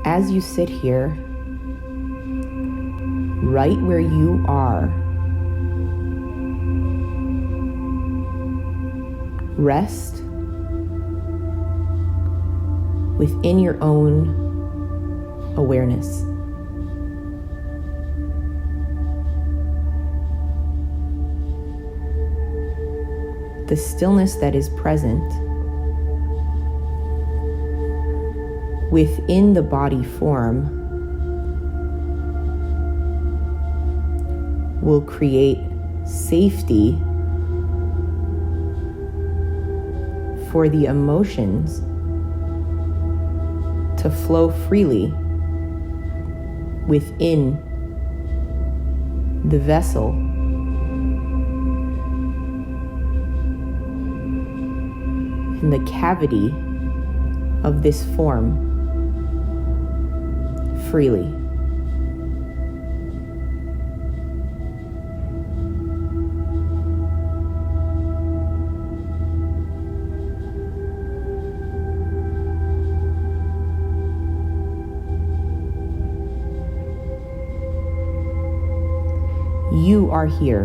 as you sit here, right where you are, rest within your own awareness. The stillness that is present within the body form will create safety for the emotions to flow freely within the vessel in the cavity of this form freely. You are here.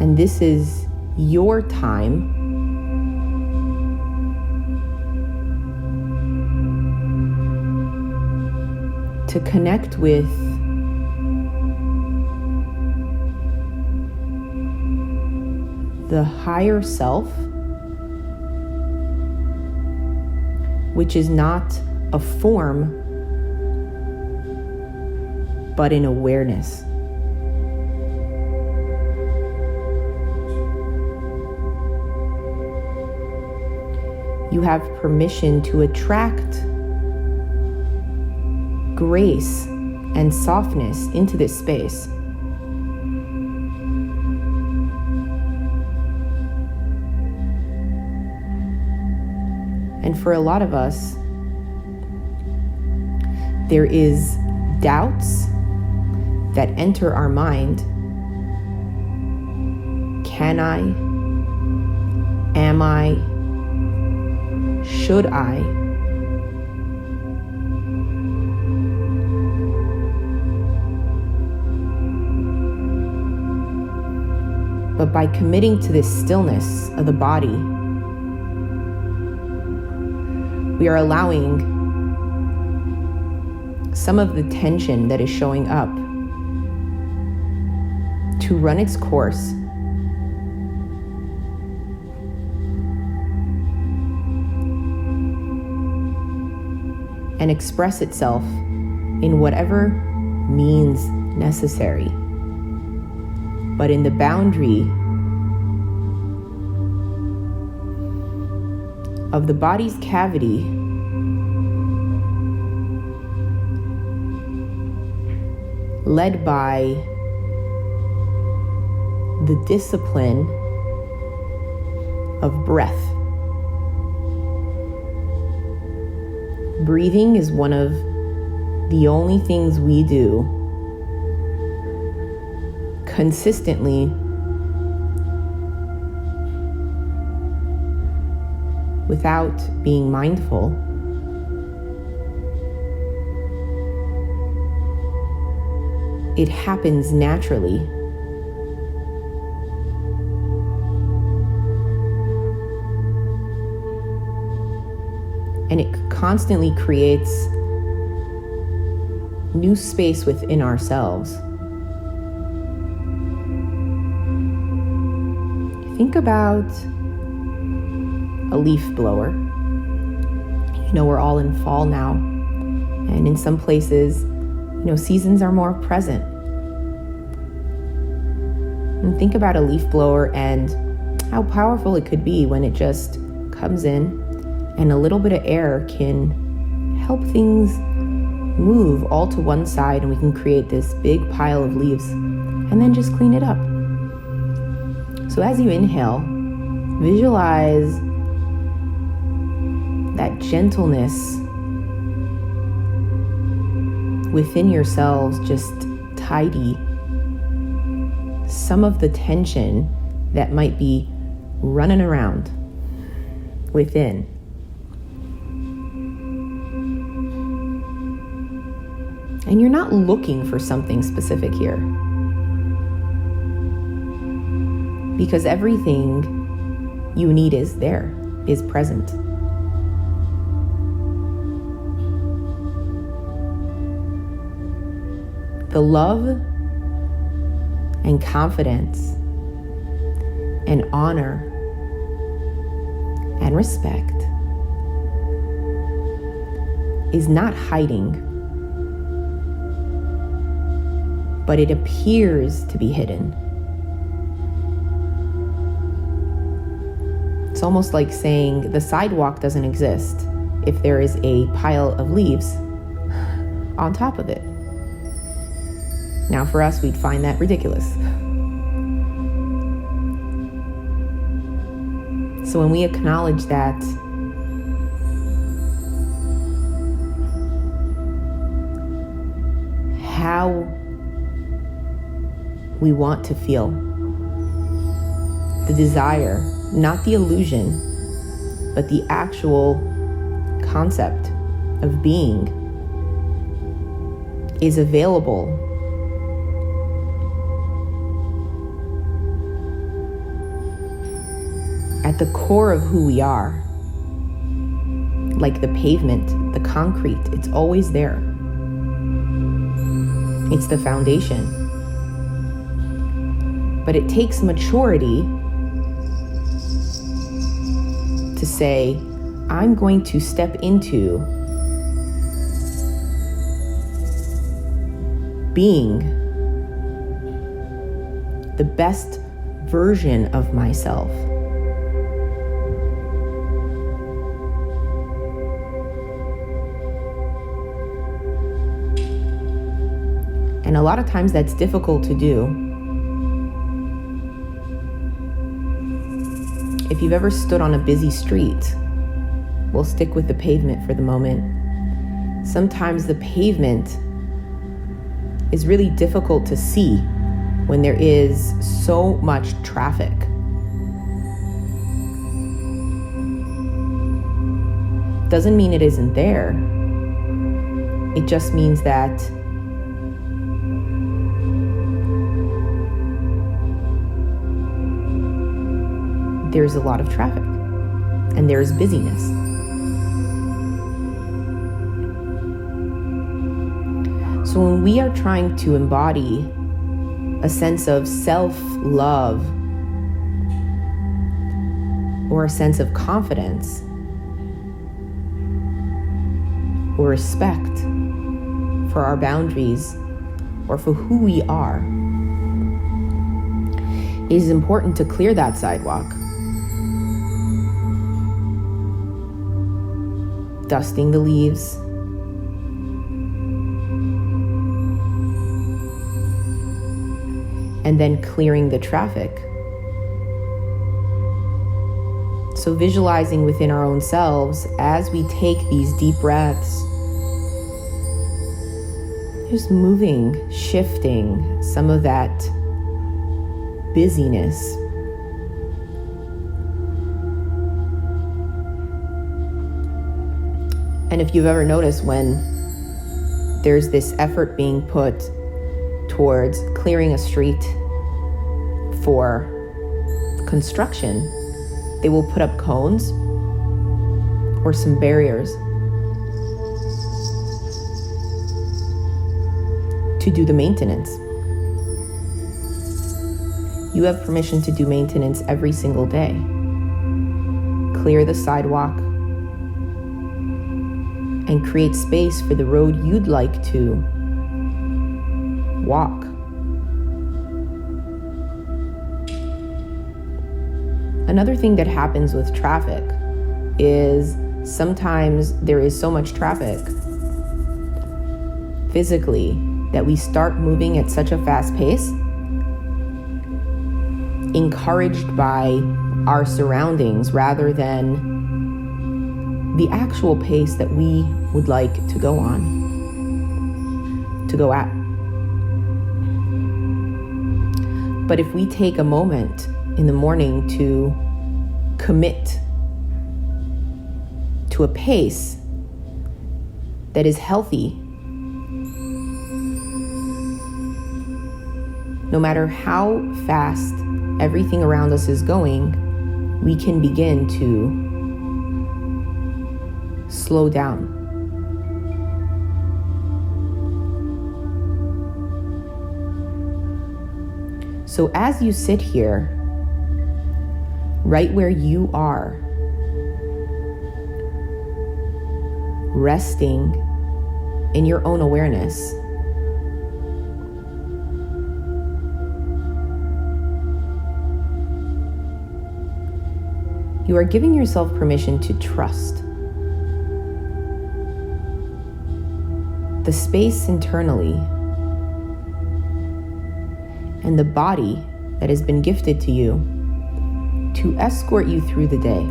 And this is your time to connect with the higher self, which is not a form, but an awareness. You have permission to attract grace and softness into this space. And for a lot of us, there is doubts that enter our mind. Can I? Am I? Should I? But by committing to this stillness of the body, we are allowing some of the tension that is showing up to run its course and express itself in whatever means necessary. But in the boundary of the body's cavity, led by the discipline of breath. Breathing is one of the only things we do consistently without being mindful. It happens naturally. And it constantly creates new space within ourselves. Think about a leaf blower. You know, we're all in fall now, and in some places, seasons are more present. And think about a leaf blower and how powerful it could be when it just comes in and a little bit of air can help things move all to one side, and we can create this big pile of leaves and then just clean it up. So as you inhale, visualize that gentleness within yourselves, just tidy some of the tension that might be running around within. And you're not looking for something specific here, because everything you need is there, is present. The love and confidence and honor and respect is not hiding, but it appears to be hidden. It's almost like saying the sidewalk doesn't exist if there is a pile of leaves on top of it. Now, for us, we'd find that ridiculous. So when we acknowledge that, how we want to feel, the desire, not the illusion, but the actual concept of being, is available at the core of who we are. Like the pavement, the concrete, it's always there. It's the foundation. But it takes maturity to say, I'm going to step into being the best version of myself. And a lot of times that's difficult to do. If you've ever stood on a busy street, we'll stick with the pavement for the moment. Sometimes the pavement is really difficult to see when there is so much traffic. Doesn't mean it isn't there. It just means that there's a lot of traffic and there's busyness. So when we are trying to embody a sense of self-love or a sense of confidence or respect for our boundaries or for who we are, it is important to clear that sidewalk. Dusting the leaves, and then clearing the traffic. So visualizing within our own selves as we take these deep breaths, just moving, shifting some of that busyness. And if you've ever noticed when there's this effort being put towards clearing a street for construction, they will put up cones or some barriers to do the maintenance. You have permission to do maintenance every single day. Clear the sidewalk and create space for the road you'd like to walk. Another thing that happens with traffic is sometimes there is so much traffic physically that we start moving at such a fast pace, encouraged by our surroundings rather than the actual pace that we would like to go on, to go at. But if we take a moment in the morning to commit to a pace that is healthy no matter how fast everything around us is going, we can begin to slow down. So as you sit here, right where you are, resting in your own awareness, you are giving yourself permission to trust the space internally and the body that has been gifted to you to escort you through the day.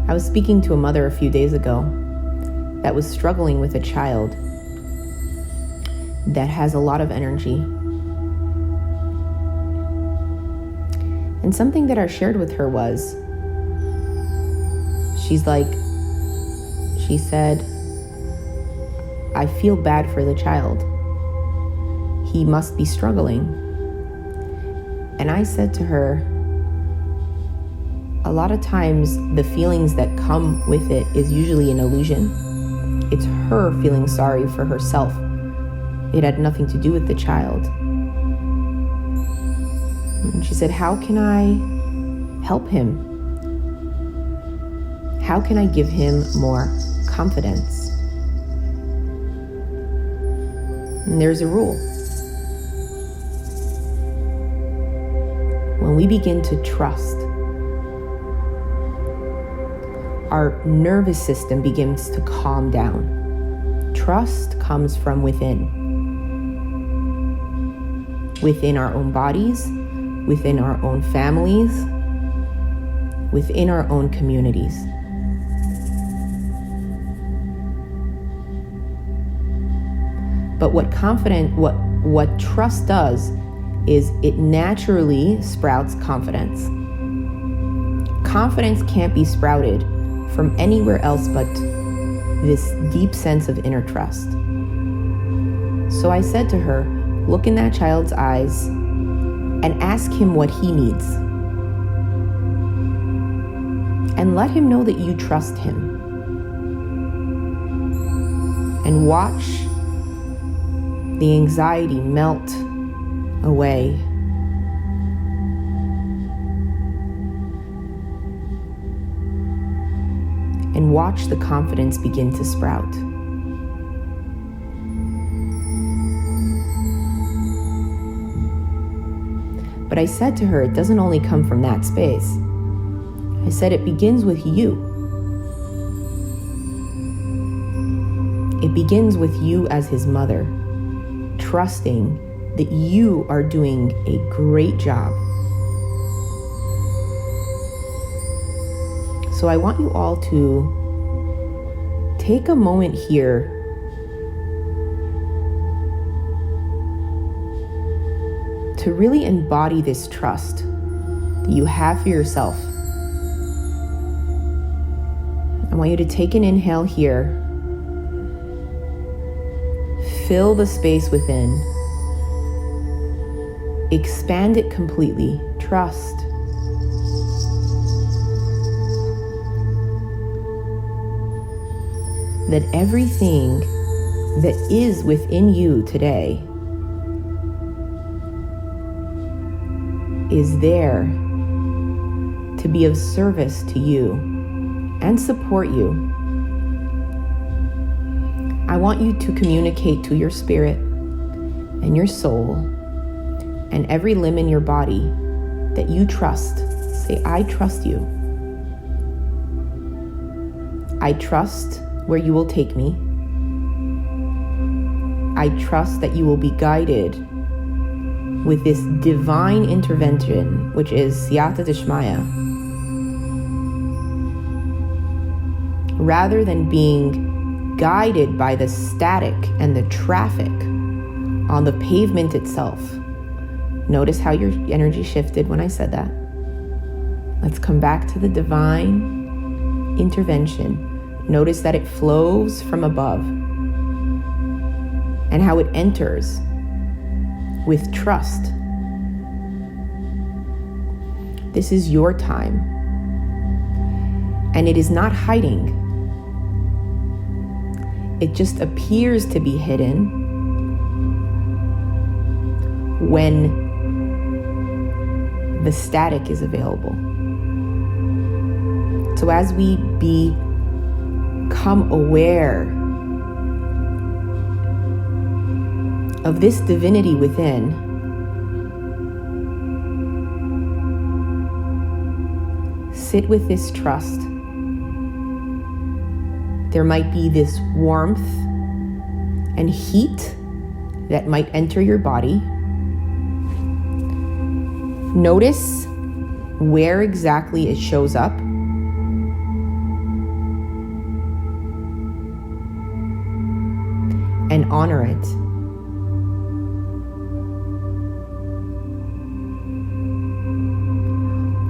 I was speaking to a mother a few days ago that was struggling with a child that has a lot of energy. And something that I shared with her was, she said, I feel bad for the child. He must be struggling. And I said to her, a lot of times the feelings that come with it is usually an illusion. It's her feeling sorry for herself. It had nothing to do with the child. And she said, how can I help him? How can I give him more confidence? And there's a rule. When we begin to trust, our nervous system begins to calm down. Trust comes from within our own bodies, within our own families, within our own communities. But what trust does is it naturally sprouts confidence. Confidence can't be sprouted from anywhere else but this deep sense of inner trust. So I said to her, look in that child's eyes and ask him what he needs. And let him know that you trust him. And watch the anxiety melt away. And watch the confidence begin to sprout. But I said to her, it doesn't only come from that space. I said it begins with you. It begins with you as his mother, trusting that you are doing a great job. So I want you all to take a moment here to really embody this trust that you have for yourself. I want you to take an inhale here. Fill the space within. Expand it completely. Trust. That everything that is within you today is there to be of service to you and support you. I want you to communicate to your spirit and your soul and every limb in your body that you trust. Say, I trust you. I trust where you will take me. I trust that you will be guided with this divine intervention, which is Siyata Dishmaya. Rather than being guided by the static and the traffic on the pavement itself. Notice how your energy shifted when I said that. Let's come back to the divine intervention Notice that it flows from above and how it enters with trust. This is your time, and it is not hiding. It just appears to be hidden when the static is available. So as we become aware of this divinity within, sit with this trust. There might be this warmth and heat that might enter your body. Notice where exactly it shows up. And honor it.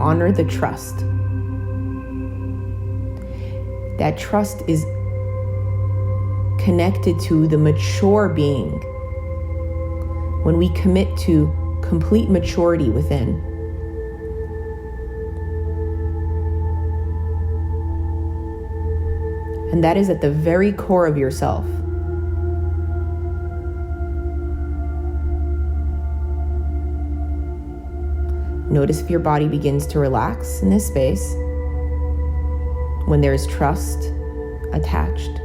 Honor the trust. That trust is connected to the mature being. When we commit to complete maturity within, and that is at the very core of yourself. Notice if your body begins to relax in this space when there is trust attached.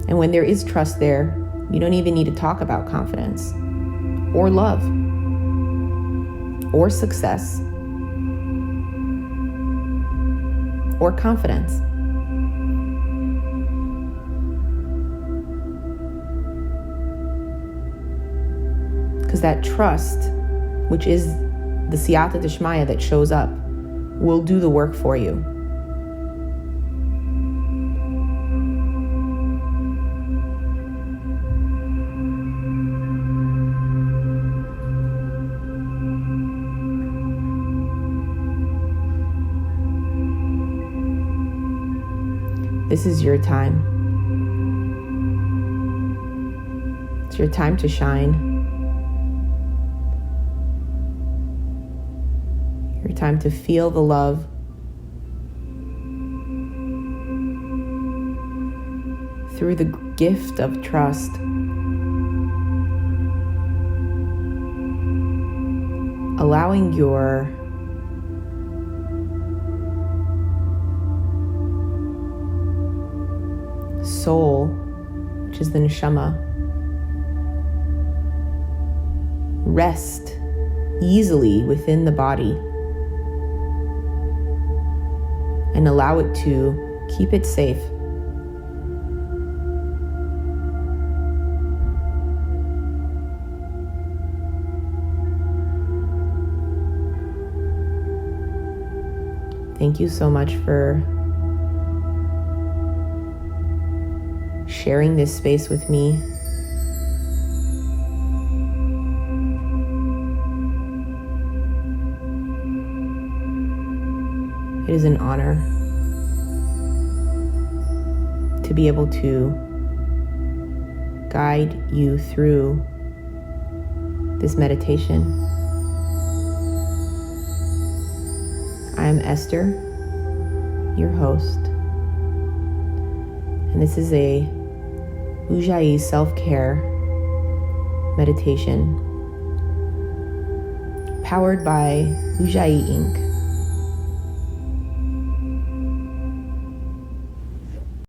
And when there is trust there, you don't even need to talk about confidence or love or success or confidence. Because that trust, which is the siyata dishmaya that shows up, will do the work for you. This is your time. It's your time to shine. Your time to feel the love. Through the gift of trust. Allowing your soul, which is the neshama, rest easily within the body and allow it to keep it safe. Thank you so much for sharing this space with me. It is an honor to be able to guide you through this meditation. I am Esther, your host, and this is a Ujjayi self-care meditation powered by Ujjayi Inc.